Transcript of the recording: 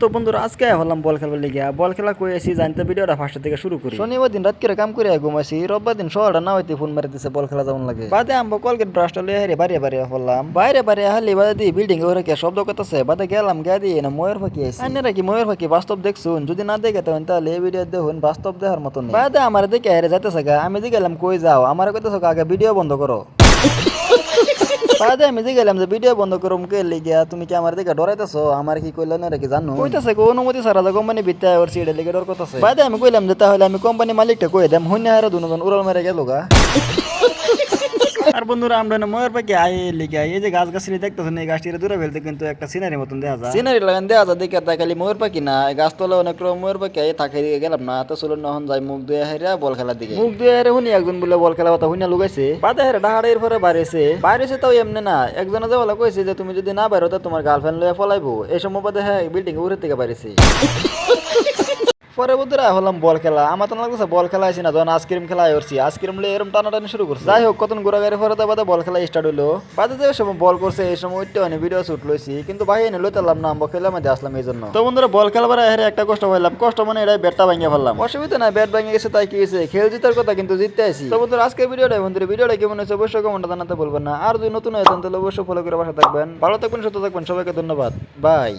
তো বন্ধুরা আজকে হলাম বল খেলবার লিগে বল খেলা কই আছি জানতে ভিডিওটা ফার্স্ট থেকে শুরু করি। শনিবার দিন রাত করে কাম করে ঘুমাইছি, রোববার দিন সকালটা না হইতে ফোন মারি দিছে বল খেলা যাওয়ার লাগে। বাদে আমবো কলগেট ব্রাশটা লয়ে হারে বাড়িয়ে বাড়িয়ে হলাম, বাইরে বাড়িয়ে হালি বাদে দি বিল্ডিং এ ওরা কে শব্দ করতেছে, বাদে গেলাম গা দিয়ে না ময়ূর ফাঁকি আইছি। আইনারা কি ময়ূর ফাঁকি বাস্তব দেখছুন? যদি না দেখে তখন তাহলে এই ভিডিও দেখুন, বাস্তব দেখার মতন। বাদে আমার দেখে হারে যাইতেছে গা, আমি গেলাম কই যাও, আমার কইতেছে আগে ভিডিও বন্ধ করো। বাদে আমি গেলাম যে ভিডিও বন্ধ করুম কে লিগা, তুমি কি আমার দিকে ডরাইতেছো? আমার কি কইলো না কি জানো? কইতাছে কো অনুমতি ছাড়া যা কোম্পানি ভিতরে ওর সিডে লিগে ডর করতেছে। বাদে আমি কইলাম যে তাহলে আমি কোম্পানি মালিকটা কই দেম, হইনা আর দুজন উড়াল মেরে গেল গা। আর বন্ধুরা আমরা না ময়ূর পাখি আই লিগা এই যে গাছ গাছলি দেখতেছেন, এই গাছটিরে দূরে ফেলতে কিন্তু একটা সিনারি মতন দেখা যায়। সিনারি লাগান দেওয়া যায় দেখে তাই খালি ময়ূর পাখি না, গাছতলা অনেক রকম ময়ূর পাখি আই থাকে দিকে গেলাম না। তো চলুন নহন যাই মুখ ধুয়ে হেরা বল খেলার দিকে। মুখ ধুয়ে হেরে শুনি একজন বলে বল খেলা কথা হুইনা লুগাইছে। বাদে হেরে ডাহাড়ের পরে বাইরেছে তাও এমনি না, একজনে যে বলা কইছে যে তুমি যদি না বাইরো তো তোমার গার্লফ্রেন্ড লয়ে ফলাইবো। এই সময় বাদে হ্যাঁ বিল্ডিং উড়ে থেকে বাইরেছে। পরে বন্ধুরা হলাম বল খেলা, আমার তো লাগতেছে বল খেলা আইসি না, যখন আইসক্রিম খেলা করছি আইসক্রিম লিয়ে এরকম টানাটানি শুরু করছে। যাই হোক কতক্ষণ ঘোরাঘুরি পরে বাদে বল খেলা স্টার্ট হইলো। বাদে যে সময় বল করছে এই সময় উঠতে হয়নি, ভিডিও শুট লইছি কিন্তু ভাই এনে লইতাম না, আমরা খেলাম আসলাম এই জন্য। তো বন্ধুরা বল খেলাবার হেরে একটা কষ্ট পাইলাম, কষ্ট মানে এটাই ব্যাটটা ভাঙিয়ে ফেললাম। অসুবিধা নাই, ব্যাট ভাঙিয়ে গেছে তাই কি হয়েছে, খেল জিতার কথা কিন্তু জিততে আইসি। তো বন্ধুরা আজকে ভিডিওটা কেমন হয়েছে অবশ্যই কমেন্টে জানাতে বলবেন না, আর যদি নতুন হয়েছেন তাহলে অবশ্যই ফলো করে পাশে থাকবেন। ভালো থাকবেন, সুস্থ থাকবেন, সবাইকে ধন্যবাদ, বাই।